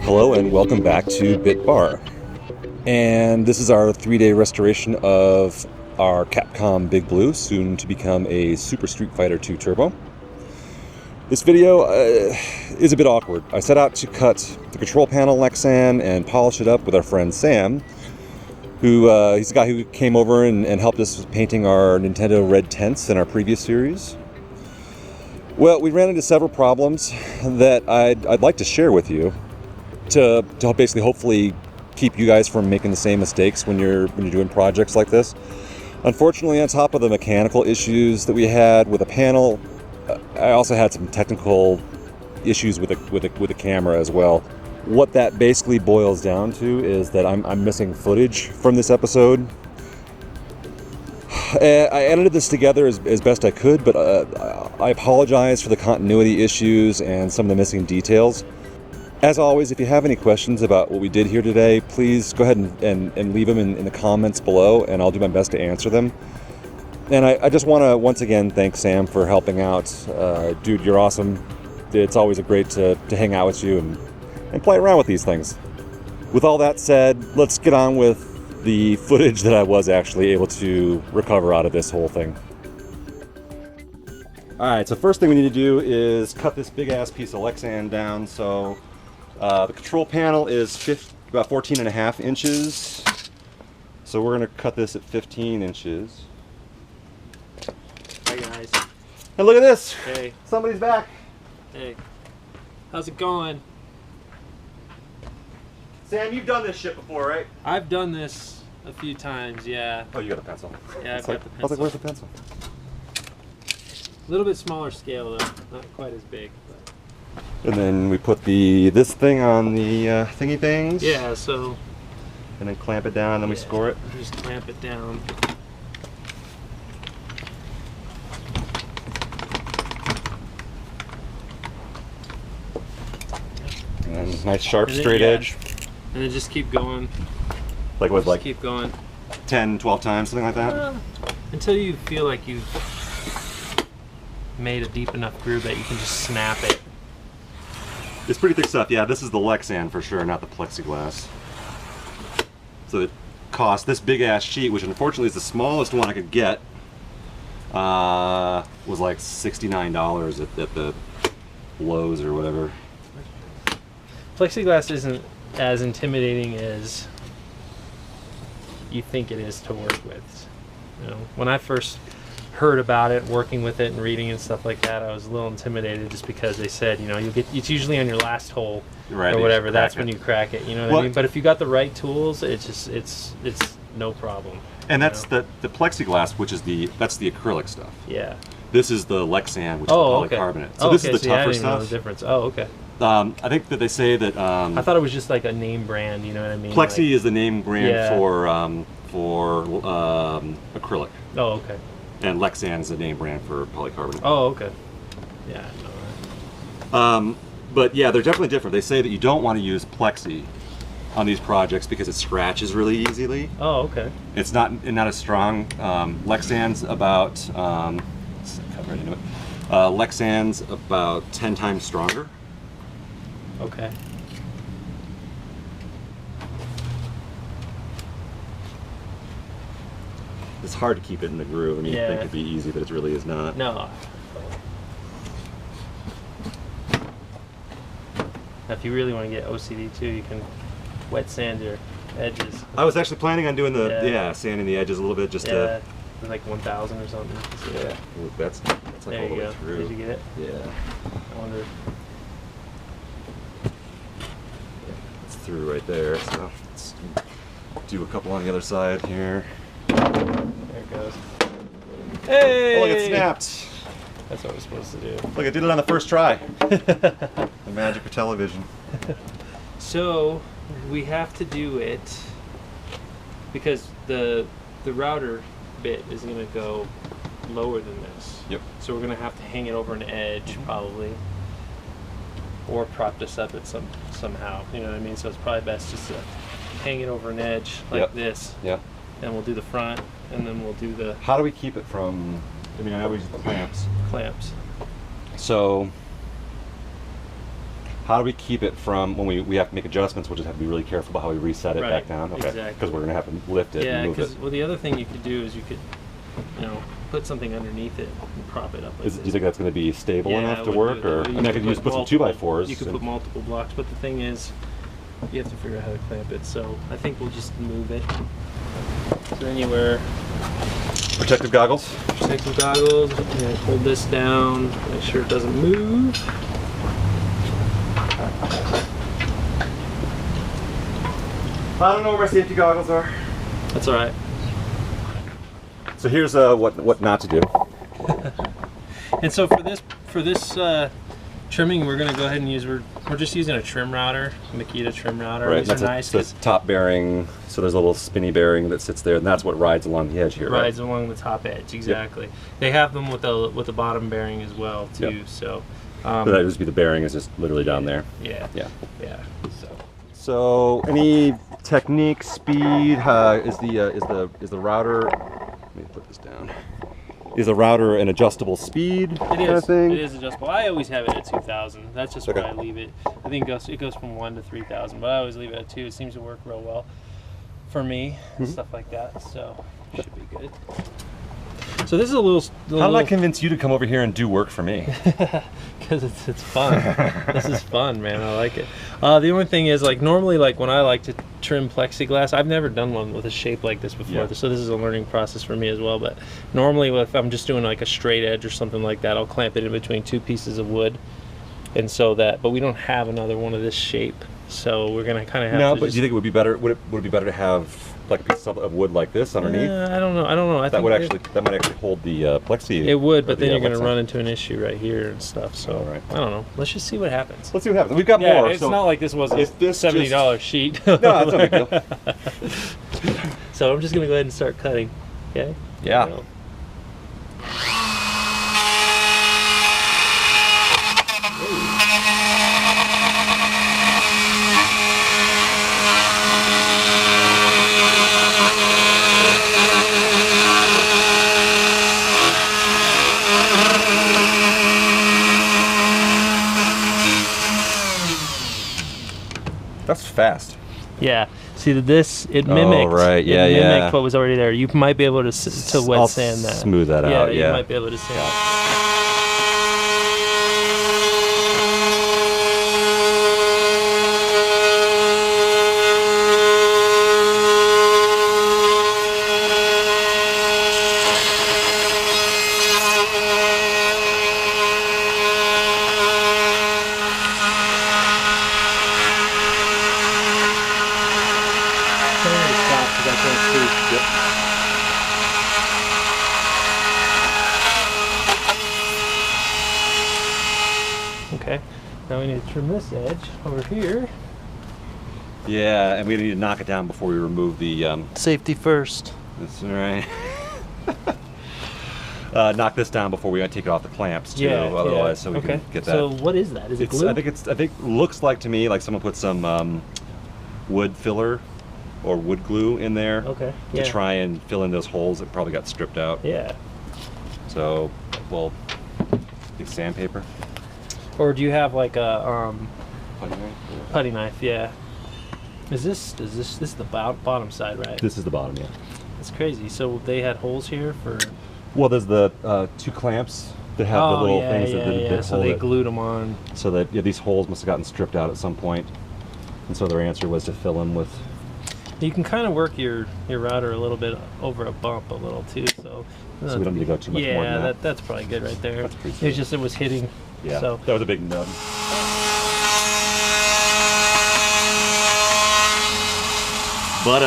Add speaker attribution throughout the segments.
Speaker 1: Hello and welcome back to Bit Bar. And this is our 3-day restoration of our Capcom Big Blue, soon to become a Super Street Fighter 2 Turbo. This video is a bit awkward. I set out to cut the control panel Lexan and polish it up with our friend Sam, who he's the guy who came over and helped us with painting our Nintendo Red Tents in our previous series. Well, we ran into several problems that I'd like to share with you to basically hopefully keep you guys from making the same mistakes when you're doing projects like this. Unfortunately, on top of the mechanical issues that we had with the panel, I also had some technical issues with the camera as well. What that basically boils down to is that I'm missing footage from this episode. I edited this together as best I could, but I apologize for the continuity issues and some of the missing details. As always, if you have any questions about what we did here today, please go ahead and leave them in the comments below, and I'll do my best to answer them. And I just want to once again thank Sam for helping out. Dude, you're awesome. It's always great to hang out with you and play around with these things. With all that said, let's get on with the footage that I was actually able to recover out of this whole thing. Alright, so first thing we need to do is cut this big ass piece of Lexan down. So the control panel is about 14.5 inches. So we're going to cut this at 15 inches.
Speaker 2: Hi guys.
Speaker 1: And look at this!
Speaker 2: Hey.
Speaker 1: Somebody's back!
Speaker 2: Hey. How's it going?
Speaker 1: Sam, you've done this shit before, right?
Speaker 2: I've done this a few times, yeah.
Speaker 1: Oh, you got a pencil.
Speaker 2: Yeah, I've got the pencil.
Speaker 1: I was like, where's the pencil?
Speaker 2: A little bit smaller scale though, not quite as big. But...
Speaker 1: And then we put this thing on the thingy things.
Speaker 2: Yeah, so...
Speaker 1: And then clamp it down, and then we score it.
Speaker 2: Just clamp it down.
Speaker 1: And nice sharp straight edge.
Speaker 2: And then just keep going.
Speaker 1: Like what, like
Speaker 2: keep going.
Speaker 1: 10, 12 times, something like that?
Speaker 2: Until you feel like you've made a deep enough groove that you can just snap it.
Speaker 1: It's pretty thick stuff. Yeah, this is the Lexan for sure, not the plexiglass. So it cost this big ass sheet, which unfortunately is the smallest one I could get, was like $69 at the Lowe's or whatever.
Speaker 2: Plexiglass isn't as intimidating as you think it is to work with. You know, when I first heard about it, working with it and reading and stuff like that, I was a little intimidated just because they said, you know, it's usually on your last hole, right, or whatever. That's when you crack it. You know what I mean? But if you got the right tools, it's no problem.
Speaker 1: And that's the plexiglass, which is that's the acrylic stuff.
Speaker 2: Yeah.
Speaker 1: This is the Lexan, which is the polycarbonate. So this is the tougher stuff.
Speaker 2: Know the difference. Oh, okay.
Speaker 1: I think that they say that.
Speaker 2: I thought it was just like a name brand. You know what I mean?
Speaker 1: Plexi is the name brand for acrylic.
Speaker 2: Oh, okay.
Speaker 1: And Lexan is the name brand for polycarbonate.
Speaker 2: Oh, okay. Yeah, I know that.
Speaker 1: But yeah, they're definitely different. They say that you don't want to use Plexi on these projects because it scratches really easily.
Speaker 2: Oh, okay.
Speaker 1: It's not as strong. Lexan's about cut right into it. Lexan's about 10 times stronger.
Speaker 2: Okay.
Speaker 1: It's hard to keep it in the groove. I mean, you think it'd be easy, but it really is not.
Speaker 2: No. Now, if you really want to get OCD too, you can wet sand your edges.
Speaker 1: I was actually planning on doing sanding the edges a little bit just to.
Speaker 2: Like 1,000 or something.
Speaker 1: Yeah. Ooh, that's like all the way through.
Speaker 2: Did you get it?
Speaker 1: Yeah.
Speaker 2: I wonder.
Speaker 1: It's through right there. So let's do a couple on the other side here.
Speaker 2: There it goes. Hey!
Speaker 1: Oh, look, it snapped.
Speaker 2: That's what we're supposed to do.
Speaker 1: Look, I did it on the first try. The magic of television.
Speaker 2: So we have to do it because the router bit is going to go lower than this.
Speaker 1: Yep.
Speaker 2: So we're going to have to hang it over an edge probably, or prop this up at somehow. You know what I mean? So it's probably best just to hang it over an edge like this.
Speaker 1: Yeah.
Speaker 2: And we'll do the front, and then we'll do the...
Speaker 1: How do we keep it from... I mean, I always use the clamps.
Speaker 2: Clamps.
Speaker 1: So how do we keep it from, when we have to make adjustments, we'll just have to be really careful about how we reset it back down? Okay.
Speaker 2: Exactly.
Speaker 1: Because we're going to have to lift it and move it.
Speaker 2: Well, the other thing you could do is you could, put something underneath it and prop it up like this.
Speaker 1: Do you think that's going to be stable enough to work? Or I could put some 2x4s.
Speaker 2: You could put multiple blocks, but the thing is, you have to figure out how to clamp it. So I think we'll just move it. So then you wear
Speaker 1: protective goggles.
Speaker 2: Protective goggles. And hold this down. Make sure it doesn't move.
Speaker 1: I don't know where my safety goggles are.
Speaker 2: That's all right.
Speaker 1: So here's what not to do.
Speaker 2: And so for this trimming, we're going to go ahead and use, we're just using a trim router, Makita trim router.
Speaker 1: Right,
Speaker 2: These are nice.
Speaker 1: It's the top bearing, so there's a little spinny bearing that sits there, and that's what rides along the edge here, right?
Speaker 2: Rides along the top edge, exactly. Yep. They have them with the bottom bearing as well, too. Yep. So
Speaker 1: that would just be the bearing is just literally down there.
Speaker 2: Yeah.
Speaker 1: So any technique, speed, is the router? Let me put this down. Is the router an adjustable speed kind of thing?
Speaker 2: It is adjustable. I always have it at 2,000. That's just where I leave it. I think it goes from 1 to 3,000, but I always leave it at 2. It seems to work real well for me, stuff like that. So it should be good. So this is a little.
Speaker 1: How did I convince you to come over here and do work for me?
Speaker 2: Because it's fun. This is fun, man. I like it. The only thing is, normally, when I like to trim plexiglass, I've never done one with a shape like this before. Yeah. So this is a learning process for me as well. But normally, if I'm just doing like a straight edge or something like that, I'll clamp it in between 2 pieces of wood, and so that. But we don't have another one of this shape, so we're gonna kind of have.
Speaker 1: No, but do you think it would be better? Would it be better to have like a piece of wood like this underneath?
Speaker 2: I don't know.
Speaker 1: That might actually hold the plexi.
Speaker 2: It would, but then you're going to run into an issue right here and stuff. So I don't know. Let's just see what happens.
Speaker 1: Let's see what happens. We've got more.
Speaker 2: It's not like this was a $70 sheet.
Speaker 1: No, that's no big deal.
Speaker 2: So I'm just going to go ahead and start cutting. Okay.
Speaker 1: Yeah. That's fast.
Speaker 2: Yeah. See this? It mimicked.
Speaker 1: Oh, right. Yeah,
Speaker 2: it mimicked what was already there. You might be able to wet sand that.
Speaker 1: Smooth that out. Yeah.
Speaker 2: You might be able to sand. Okay, now we need to trim this edge over here.
Speaker 1: Yeah, and we need to knock it down before we remove the...
Speaker 2: Safety first.
Speaker 1: That's right. Knock this down before we take it off the clamps too. Otherwise, so we can get that.
Speaker 2: So what is that? Is it glue?
Speaker 1: I think looks like to me like someone put some wood filler or wood glue in there.
Speaker 2: Okay.
Speaker 1: To try and fill in those holes that probably got stripped out.
Speaker 2: Yeah.
Speaker 1: So, well, I think sandpaper.
Speaker 2: Or do you have like a
Speaker 1: putty knife?
Speaker 2: Putty knife, yeah. This is the bottom side, right?
Speaker 1: This is the bottom, yeah.
Speaker 2: That's crazy. So they had holes here for.
Speaker 1: Well, there's the 2 clamps that have the little things that
Speaker 2: so they glued them on.
Speaker 1: So that these holes must have gotten stripped out at some point, and so their answer was to fill them with.
Speaker 2: You can kind of work your router a little bit over a bump a little too, so
Speaker 1: we don't need to go too much more than that.
Speaker 2: That's probably good right there.
Speaker 1: That's pretty good.
Speaker 2: It's just it was hitting.
Speaker 1: Yeah,
Speaker 2: so.
Speaker 1: That was a big nub. But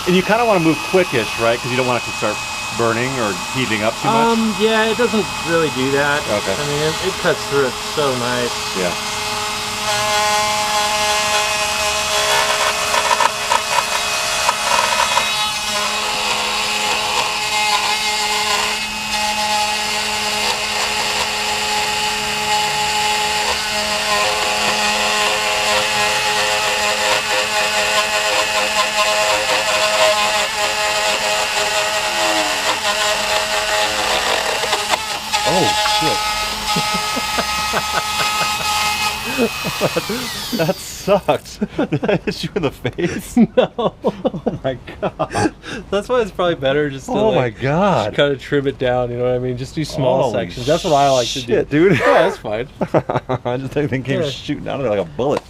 Speaker 1: and you kind of want to move quickish, right? Because you don't want it to start burning or heating up too much.
Speaker 2: Yeah, it doesn't really do that.
Speaker 1: Okay.
Speaker 2: I mean, it cuts through it so nice.
Speaker 1: Yeah. Oh, shit. That sucked. Did I hit you in the face?
Speaker 2: No.
Speaker 1: Oh my god.
Speaker 2: That's why it's probably better just to
Speaker 1: Oh my god.
Speaker 2: kind of trim it down, you know what I mean? Just do small
Speaker 1: Holy
Speaker 2: sections. That's what I like to do.
Speaker 1: shit, dude.
Speaker 2: Yeah, that's fine.
Speaker 1: I just think the thing came
Speaker 2: Yeah.
Speaker 1: shooting out of there like a bullet.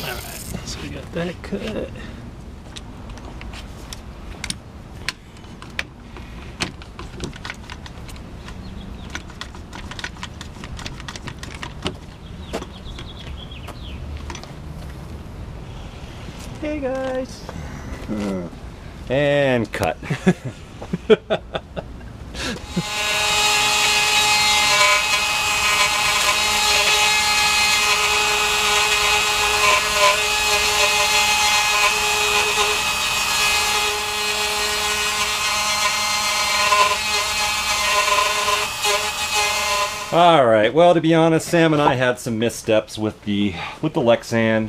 Speaker 2: Alright, so we got that cut. Hey guys.
Speaker 1: And cut. All right. Well, to be honest, Sam and I had some missteps with the Lexan,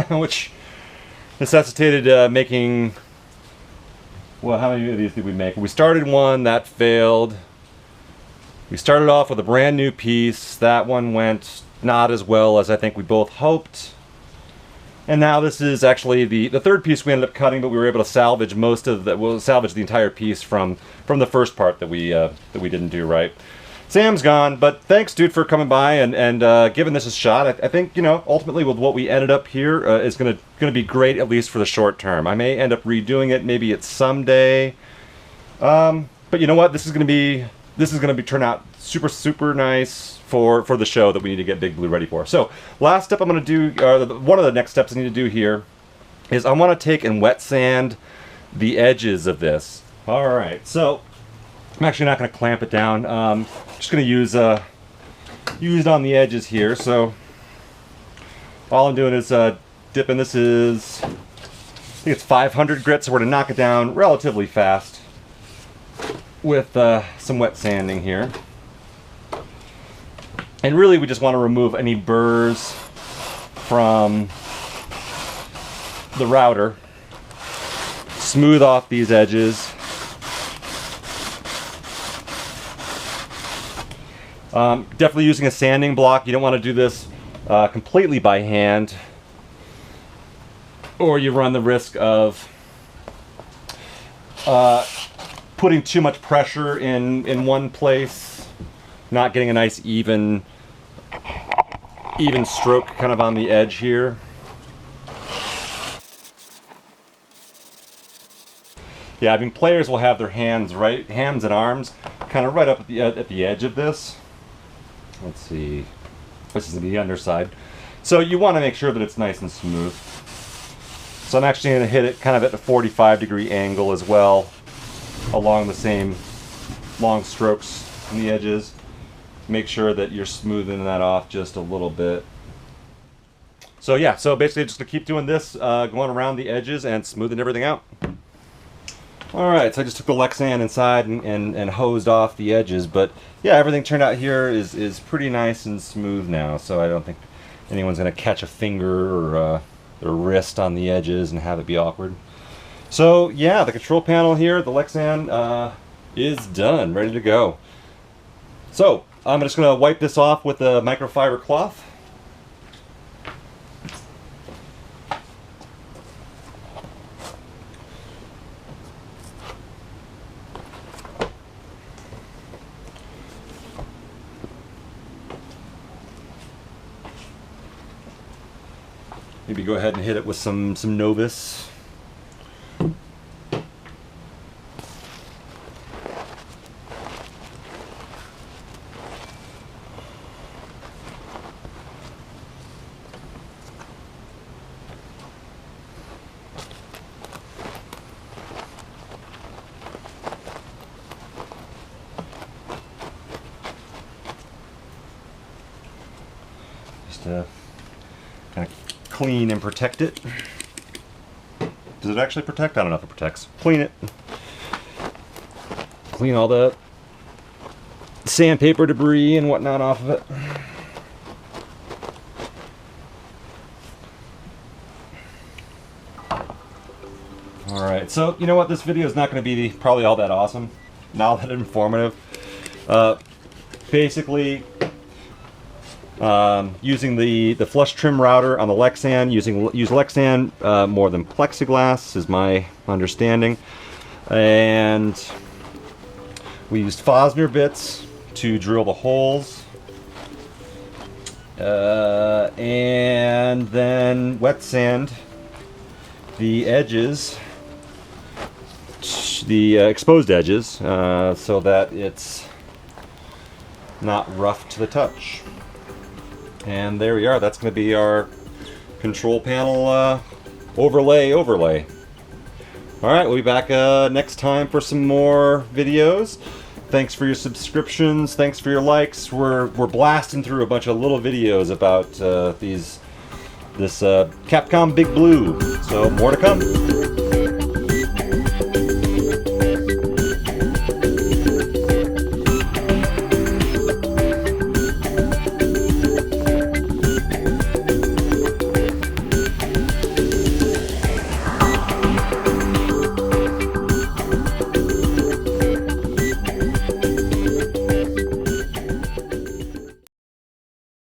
Speaker 1: which necessitated making. Well, how many of these did we make? We started one that failed. We started off with a brand new piece. That one went not as well as I think we both hoped. And now this is actually the third piece we ended up cutting, but we were able to salvage salvage the entire piece from the first part that we didn't do right. Sam's gone, but thanks, dude, for coming by and giving this a shot. I think, you know, ultimately with what we ended up here is gonna be great, at least for the short term. I may end up redoing it, maybe it's someday. But you know what? This is gonna turn out super nice for the show that we need to get Big Blue ready for. So last step I'm gonna do, one of the next steps I need to do here, is I want to take and wet sand the edges of this. All right, so I'm actually not going to clamp it down. Just going to use it on the edges here. So all I'm doing is dipping. This is, I think it's 500 grit, so we're going to knock it down relatively fast with some wet sanding here. And really, we just want to remove any burrs from the router. Smooth off these edges. Definitely using a sanding block. You don't want to do this completely by hand, or you run the risk of putting too much pressure in one place, not getting a nice even stroke kind of on the edge here. Yeah, I mean, players will have their hands and arms kind of right up at the edge of this. Let's see, this is the underside. So you want to make sure that it's nice and smooth. So I'm actually going to hit it kind of at a 45-degree angle as well, along the same long strokes on the edges. Make sure that you're smoothing that off just a little bit. So yeah, so basically just to keep doing this, going around the edges and smoothing everything out. Alright, so I just took the Lexan inside and hosed off the edges, but yeah, everything turned out here is pretty nice and smooth now, so I don't think anyone's going to catch a finger or their wrist on the edges and have it be awkward. So yeah, the control panel here, the Lexan, is done, ready to go. So I'm just going to wipe this off with a microfiber cloth. Maybe go ahead and hit it with some Novus. Just kind of clean and protect it. Does it actually protect? I don't know if it protects. Clean it. clean all the sandpaper debris and whatnot off of it. Alright, so you know what? This video is not going to be probably all that awesome, not all that informative. Basically, using the flush trim router on the Lexan, use Lexan more than plexiglass is my understanding. And we used Fosner bits to drill the holes. And then wet sand the edges, the exposed edges, so that it's not rough to the touch. And there we are. That's going to be our control panel overlay. Alright, we'll be back next time for some more videos. Thanks for your subscriptions. Thanks for your likes. We're blasting through a bunch of little videos about this Capcom Big Blue. So more to come.